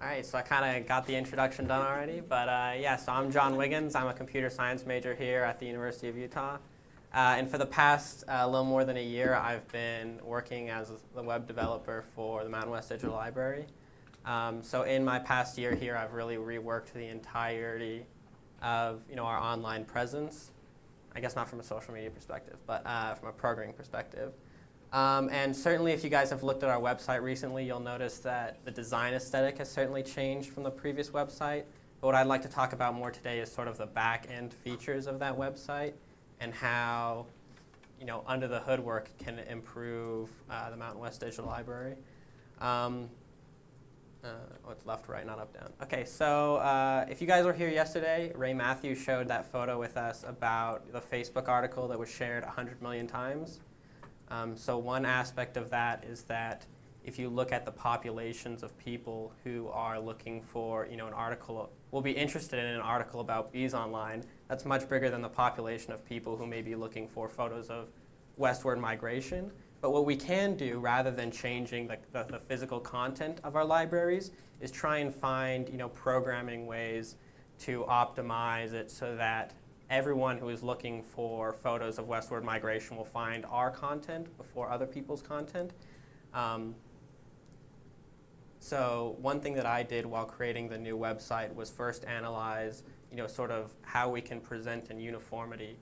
All right, so I kind of got the introduction done already, but yeah, so I'm John Wiggins. I'm a computer science major here at the University of Utah. And for the past little more than a year, I've been working as the web developer for the Mountain West Digital Library. So in my past year here, I've really reworked the entirety of our online presence. I guess not from a social media perspective, but from a programming perspective. And certainly if you guys have looked at our website recently, you'll notice that the design aesthetic has certainly changed from the previous website. But what I'd like to talk about more today is sort of the back-end features of that website and how, under the hood work can improve the Mountain West Digital Library. It's left, right, not up, down. Okay, so if you guys were here yesterday, Ray Matthews showed that photo with us about the Facebook article that was shared 100 million times. So one aspect of that is that if you look at the populations of people who are looking for, an article, will be interested in an article about bees online, that's much bigger than the population of people who may be looking for photos of westward migration. But what we can do, rather than changing the physical content of our libraries, is try and find, programming ways to optimize it so that everyone who is looking for photos of westward migration will find our content before other people's content. So one thing that I did while creating the new website was first analyze, sort of how we can present in uniformity,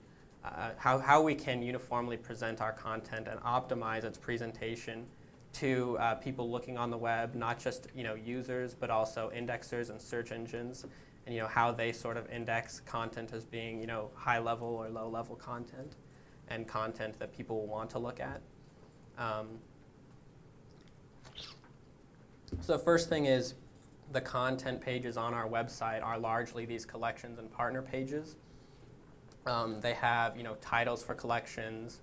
how we can uniformly present our content and optimize its presentation to people looking on the web, not just users, but also indexers and search engines, and how they sort of index content as being high level or low level content, and content that people will want to look at. So the first thing is the content pages on our website are largely these collections and partner pages. They have titles for collections,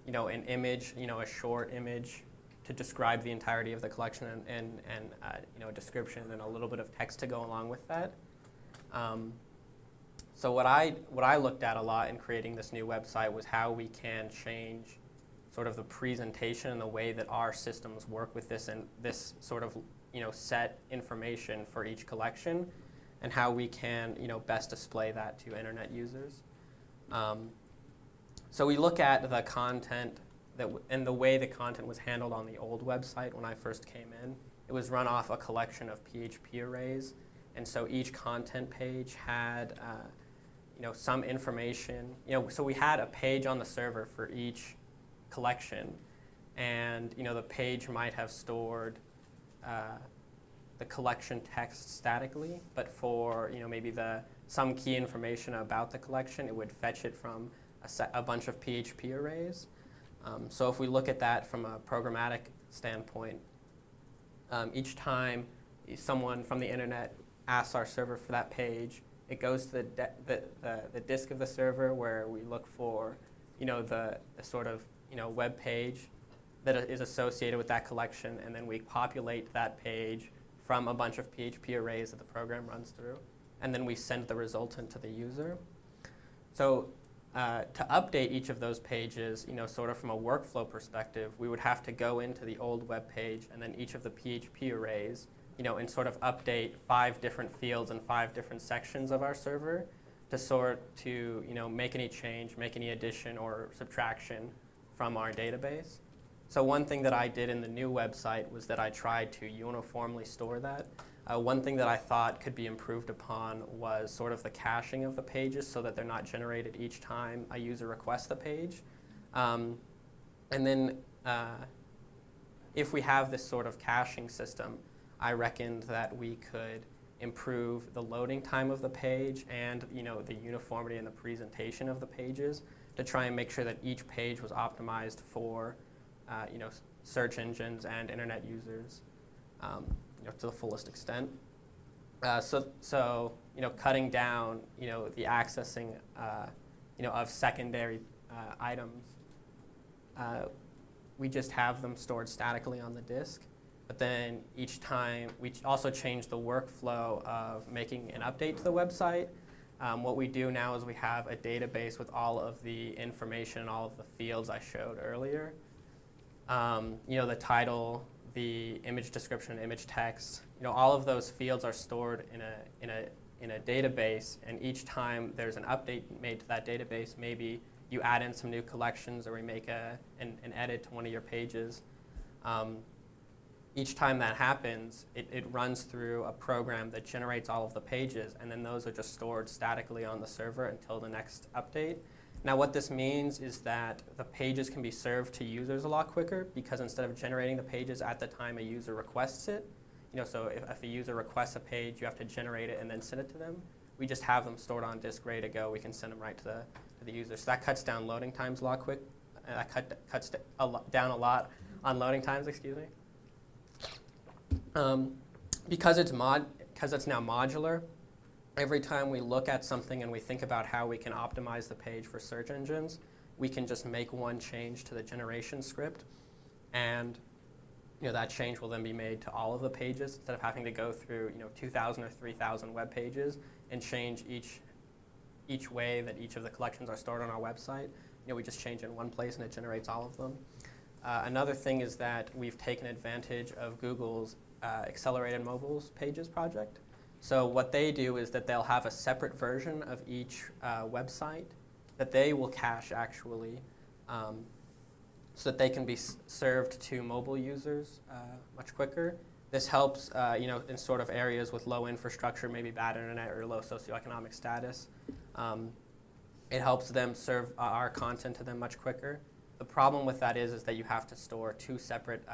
an image, a short image to describe the entirety of the collection, and a description and a little bit of text to go along with that. So what I looked at a lot in creating this new website was how we can change sort of the presentation and the way that our systems work with this and this sort of set information for each collection, and how we can best display that to internet users. So we look at the content and the way the content was handled on the old website when I first came in. It was run off a collection of PHP arrays. And so each content page had, some information. So we had a page on the server for each collection, and the page might have stored the collection text statically, but for maybe some key information about the collection, it would fetch it from a bunch of PHP arrays. So if we look at that from a programmatic standpoint, each time someone from the internet asks our server for that page, it goes to the disk of the server where we look for, the sort of, web page that is associated with that collection, and then we populate that page from a bunch of PHP arrays that the program runs through, and then we send the resultant to the user. So to update each of those pages, sort of from a workflow perspective, we would have to go into the old web page and then each of the PHP arrays, and sort of update 5 different fields and 5 different sections of our server to make any change, make any addition or subtraction from our database. So one thing that I did in the new website was that I tried to uniformly store that. One thing that I thought could be improved upon was sort of the caching of the pages so that they're not generated each time a user requests the page. And then if we have this sort of caching system, I reckoned that we could improve the loading time of the page and the uniformity and the presentation of the pages to try and make sure that each page was optimized for search engines and internet users to the fullest extent. So cutting down the accessing of secondary items. We just have them stored statically on the disk. But then each time, we also change the workflow of making an update to the website. What we do now is we have a database with all of the information and all of the fields I showed earlier. The title, the image description and image text, all of those fields are stored in a database, and each time there's an update made to that database, maybe you add in some new collections or we make an edit to one of your pages. Each time that happens, it runs through a program that generates all of the pages, and then those are just stored statically on the server until the next update. Now what this means is that the pages can be served to users a lot quicker, because instead of generating the pages at the time a user requests it, so if a user requests a page, you have to generate it and then send it to them. We just have them stored on disk, ready to go. We can send them right to the user. So that cuts down loading times a lot quick. That cuts down a lot on loading times, excuse me. Because it's now modular, every time we look at something and we think about how we can optimize the page for search engines, we can just make one change to the generation script, and that change will then be made to all of the pages instead of having to go through 2,000 or 3,000 web pages and change each way that each of the collections are stored on our website. We just change in one place and it generates all of them. Another thing is that we've taken advantage of Google's Accelerated Mobiles Pages project. So what they do is that they'll have a separate version of each website that they will cache actually, so that they can be served to mobile users much quicker. This helps in sort of areas with low infrastructure, maybe bad internet or low socioeconomic status. It helps them serve our content to them much quicker. The problem with that is that you have to store two separate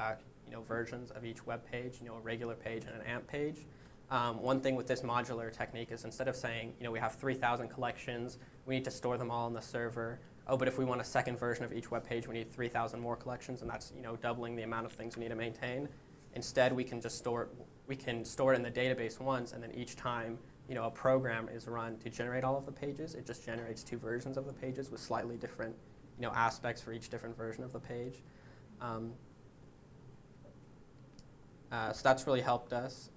versions of each web page, a regular page and an AMP page. One thing with this modular technique is instead of saying, we have 3,000 collections, we need to store them all on the server. Oh, but if we want a second version of each web page, we need 3,000 more collections, and that's doubling the amount of things we need to maintain. Instead, we can just store it in the database once, and then each time a program is run to generate all of the pages, it just generates two versions of the pages with slightly different aspects for each different version of the page. So that's really helped us.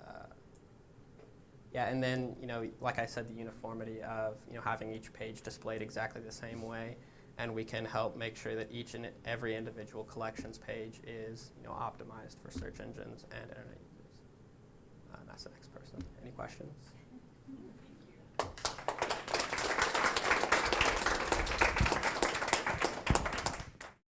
Yeah, and then like I said, the uniformity of having each page displayed exactly the same way, and we can help make sure that each and every individual collections page is optimized for search engines and internet users. That's the next person. Any questions?